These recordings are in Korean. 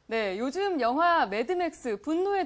네, 요즘 영화 매드맥스 분노의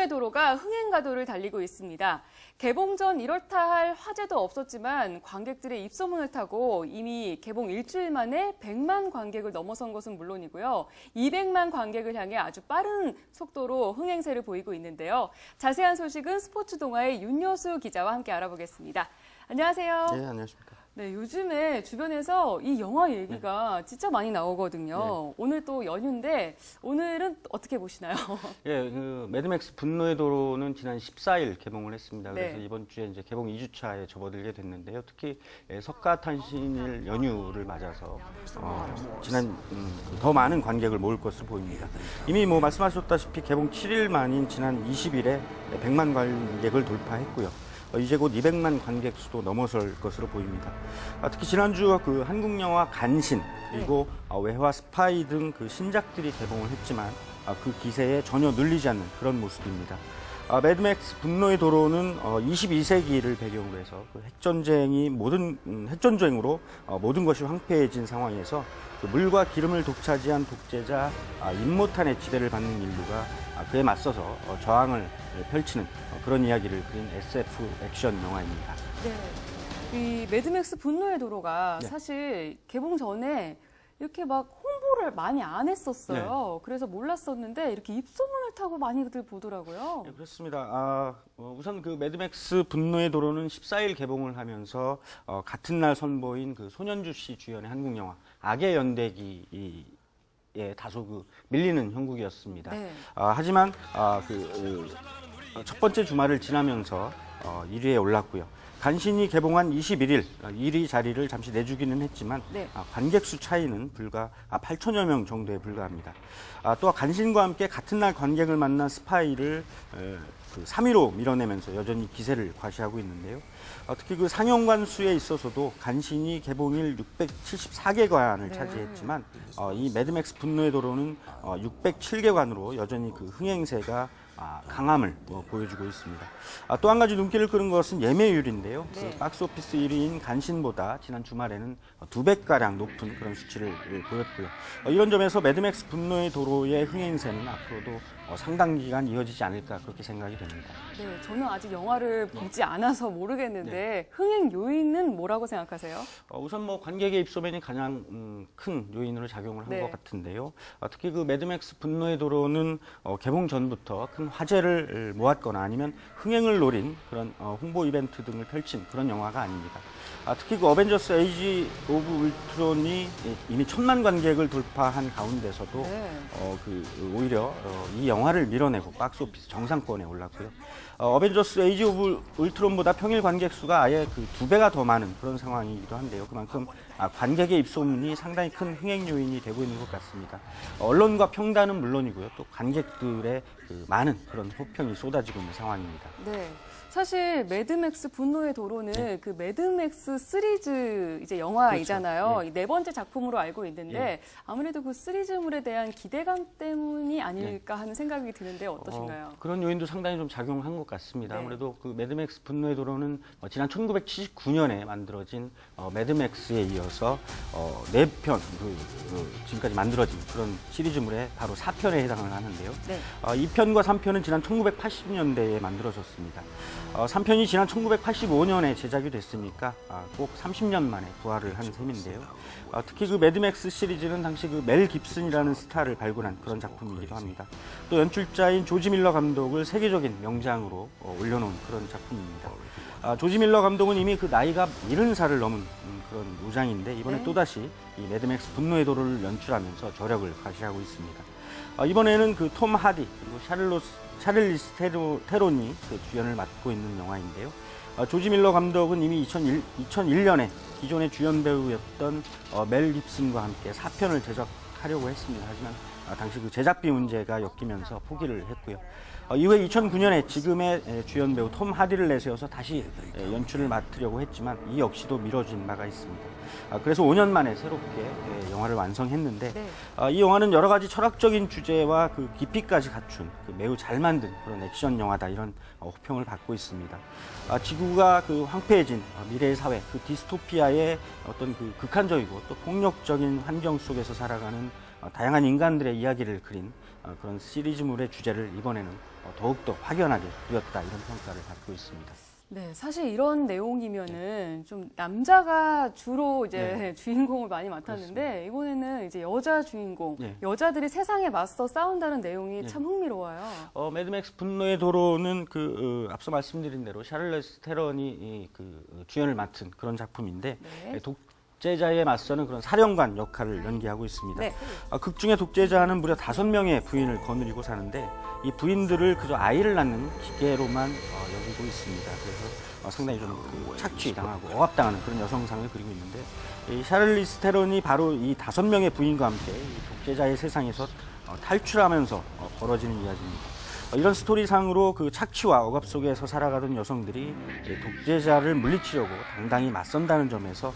도로가 흥행가도를 달리고 있습니다. 개봉 전 이렇다 할 화제도 없었지만 관객들의 입소문을 타고 이미 개봉 일주일 만에 100만 관객을 넘어선 것은 물론이고요. 200만 관객을 향해 아주 빠른 속도로 흥행세를 보이고 있는데요. 자세한 소식은 스포츠 동아의 윤여수 기자와 함께 알아보겠습니다. 안녕하세요. 네, 안녕하십니까. 네, 요즘에 주변에서 이 영화 얘기가 진짜 많이 나오거든요. 네. 오늘 또 연휴인데 오늘은 어떻게 보시나요? 예, 매드맥스 분노의 도로는 지난 14일 개봉을 했습니다. 그래서 네. 이번 주에 이제 개봉 2주차에 접어들게 됐는데요. 특히 석가탄신일 연휴를 맞아서 더 많은 관객을 모을 것으로 보입니다. 이미 말씀하셨다시피 개봉 7일 만인 지난 20일에 100만 관객을 돌파했고요. 이제 곧 200만 관객 수도 넘어설 것으로 보입니다. 특히 지난주 한국 영화 간신 그리고 외화 스파이 등 신작들이 개봉을 했지만 그 기세에 전혀 눌리지 않는 그런 모습입니다. 매드맥스 분노의 도로는 22세기를 배경으로 해서 핵전쟁으로 모든 것이 황폐해진 상황에서 물과 기름을 독차지한 독재자 임모탄의 지배를 받는 인류가 그에 맞서서 저항을 펼치는 그런 이야기를 그린 SF 액션 영화입니다. 네, 이 매드맥스 분노의 도로가 네. 사실 개봉 전에 이렇게 막 홍보를 많이 안 했었어요. 그래서 몰랐었는데 이렇게 입소문을 타고 많이들 보더라고요. 네, 그렇습니다. 우선 매드맥스 분노의 도로는 14일 개봉을 하면서 같은 날 선보인 손현주 씨 주연의 한국 영화 악의 연대기에 다소 밀리는 형국이었습니다. 네. 하지만 첫 번째 주말을 지나면서 1위에 올랐고요. 간신이 개봉한 21일 1위 자리를 잠시 내주기는 했지만 네. 관객 수 차이는 불과 8천여 명 정도에 불과합니다. 또 간신과 함께 같은 날 관객을 만난 스파이를 3위로 밀어내면서 여전히 기세를 과시하고 있는데요. 특히 상영관 수에 있어서도 간신이 개봉일 674개관을 차지했지만 이 매드맥스 분노의 도로는 607개관으로 여전히 흥행세가 강함을 보여주고 있습니다. 또 한 가지 눈길을 끄는 것은 예매율인데요. 네. 박스오피스 1위인 간신보다 지난 주말에는 2배가량 높은 그런 수치를 보였고요. 이런 점에서 매드맥스 분노의 도로의 흥행세는 앞으로도 상당 기간 이어지지 않을까 그렇게 생각이 됩니다. 네, 저는 아직 영화를 보지 않아서 모르겠는데 흥행 요인은 뭐라고 생각하세요? 우선 관객의 입소문이 가장 큰 요인으로 작용을 한 것 같은데요. 특히 매드맥스 분노의 도로는 개봉 전부터 큰 화제를 모았거나 아니면 흥행을 노린 그런 홍보 이벤트 등을 펼친 그런 영화가 아닙니다. 특히 어벤져스 에이지 오브 울트론이 이미 1000만 관객을 돌파한 가운데서도 오히려 이 영화를 밀어내고 박스오피스 정상권에 올랐고요. 어벤져스 에이지 오브 울트론보다 평일 관객 수가 아예 2배가 더 많은 그런 상황이기도 한데요. 그만큼 관객의 입소문이 상당히 큰 흥행 요인이 되고 있는 것 같습니다. 언론과 평단은 물론이고요. 또 관객들의 많은 그런 호평이 쏟아지고 있는 상황입니다. 네. 사실 매드맥스 분노의 도로는 매드맥스 시리즈 이제 영화이잖아요. 그렇죠. 네 번째 작품으로 알고 있는데 아무래도 시리즈물에 대한 기대감 때문이 아닐까 하는 생각이 드는데 어떠신가요? 그런 요인도 상당히 좀 작용한 것 같습니다. 아무래도 매드맥스 분노의 도로는 지난 1979년에 만들어진 매드맥스에 이어서 4편 지금까지 만들어진 그런 시리즈물의 바로 4편에 해당을 하는데요. 2편과 3편은 지난 1980년대에 만들어졌습니다. 3편이 지난 1985년에 제작이 됐으니까 꼭 30년 만에 부활을 한 셈인데요. 특히 매드맥스 시리즈는 당시 멜 깁슨이라는 스타를 발굴한 그런 작품이기도 합니다. 또 연출자인 조지 밀러 감독을 세계적인 명장으로 올려놓은 그런 작품입니다. 조지 밀러 감독은 이미 나이가 70살을 넘은 그런 우장인데 이번에 또다시 이 매드맥스 분노의 도로를 연출하면서 저력을 과시하고 있습니다. 이번에는 톰 하디 그리고 샤를리스 테론이 주연을 맡고 있는 영화인데요. 조지 밀러 감독은 이미 2001년에 기존의 주연 배우였던 멜 깁슨과 함께 4편을 제작하려고 했습니다. 하지만 당시 제작비 문제가 엮이면서 포기를 했고요. 이후에 2009년에 지금의 주연 배우 톰 하디를 내세워서 다시 연출을 맡으려고 했지만 이 역시도 미뤄진 바가 있습니다. 그래서 5년 만에 새롭게 영화를 완성했는데 이 영화는 여러 가지 철학적인 주제와 깊이까지 갖춘 매우 잘 만든 그런 액션 영화다 이런 호평을 받고 있습니다. 지구가 황폐해진 미래의 사회, 디스토피아의 어떤 극한적이고 또 폭력적인 환경 속에서 살아가는 다양한 인간들의 이야기를 그린 그런 시리즈물의 주제를 이번에는 더욱더 확연하게 그렸다 이런 평가를 받고 있습니다. 네, 사실 이런 내용이면은 좀 남자가 주로 이제 주인공을 많이 맡았는데 그렇습니다. 이번에는 이제 여자 주인공, 네. 여자들이 세상에 맞서 싸운다는 내용이 참 흥미로워요. 매드맥스 분노의 도로는 앞서 말씀드린 대로 샤를리즈 테런이 주연을 맡은 그런 작품인데 네. 독재자에 맞서는 그런 사령관 역할을 연기하고 있습니다. 네. 극 중에 독재자는 무려 5명의 부인을 거느리고 사는데 이 부인들을 그저 아이를 낳는 기계로만 여기고 있습니다. 그래서 상당히 좀 착취당하고 억압당하는 그런 여성상을 그리고 있는데 이 샤를리즈 테론이 바로 이 5명의 부인과 함께 이 독재자의 세상에서 탈출하면서 벌어지는 이야기입니다. 이런 스토리상으로 그 착취와 억압 속에서 살아가던 여성들이 독재자를 물리치려고 당당히 맞선다는 점에서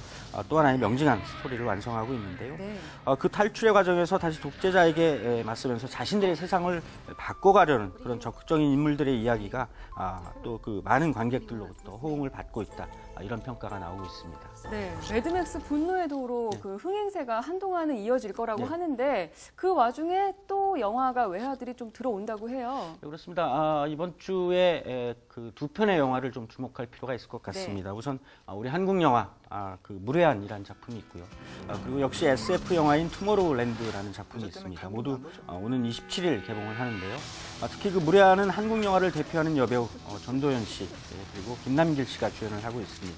또 하나의 명징한 스토리를 완성하고 있는데요. 네. 그 탈출의 과정에서 다시 독재자에게 맞서면서 자신들의 세상을 바꿔가려는 그런 적극적인 인물들의 이야기가 또 그 많은 관객들로부터 호응을 받고 있다. 이런 평가가 나오고 있습니다. 네, 매드맥스 분노의 도로 그 흥행세가 한동안은 이어질 거라고 하는데 그 와중에 또 영화가 외화들이 좀 들어온다고 해요. 네, 그렇습니다. 이번 주에 그 2편의 영화를 좀 주목할 필요가 있을 것 같습니다. 우선 우리 한국 영화 그 무례한이라는 작품이 있고요. 그리고 역시 SF 영화인 투모로우랜드라는 작품이 있습니다. 모두 오는 27일 개봉을 하는데요. 특히 그 무례한은 한국 영화를 대표하는 여배우 전도연 씨 그리고 김남길 씨가 주연을 하고 있습니다.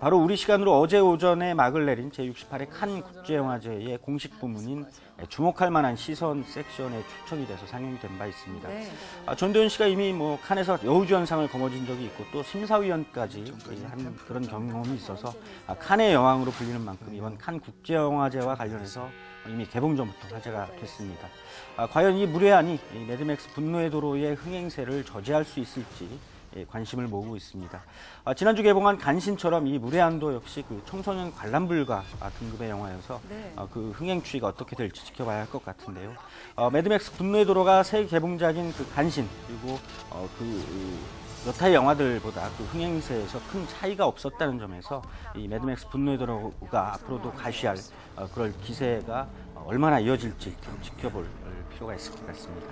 바로 우리 시간으로 어제 오전에 막을 내린 제68회 칸 국제영화제의 공식 부문인 주목할 만한 시선 섹션에 초청이 돼서 상영이 된 바 있습니다. 네. 전도연 씨가 이미 칸에서 여우주연상을 거머쥔 적이 있고 또 심사위원까지 한 그런 경험이 있어서 칸의 여왕으로 불리는 만큼 이번 칸 국제영화제와 관련해서 이미 개봉 전부터 화제가 됐습니다. 과연 이 무례한이 이 매드맥스 분노의 도로의 흥행세를 저지할 수 있을지 관심을 모으고 있습니다. 지난주 개봉한 간신처럼 이 무례한도 역시 그 청소년 관람불가 등급의 영화여서 그 흥행 추이가 어떻게 될지 지켜봐야 할 것 같은데요. 매드맥스 분노의 도로가 새 개봉작인 그 간신 그리고 여타의 영화들보다 그 흥행세에서 큰 차이가 없었다는 점에서 이 매드맥스 분노의 도로가 앞으로도 가시할 그럴 기세가 얼마나 이어질지 좀 지켜볼 필요가 있을 것 같습니다.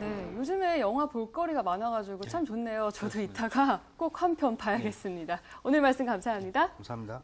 네, 요즘에 영화 볼거리가 많아가지고 참 좋네요. 저도 이따가 꼭 한 편 봐야겠습니다. 오늘 말씀 감사합니다. 감사합니다.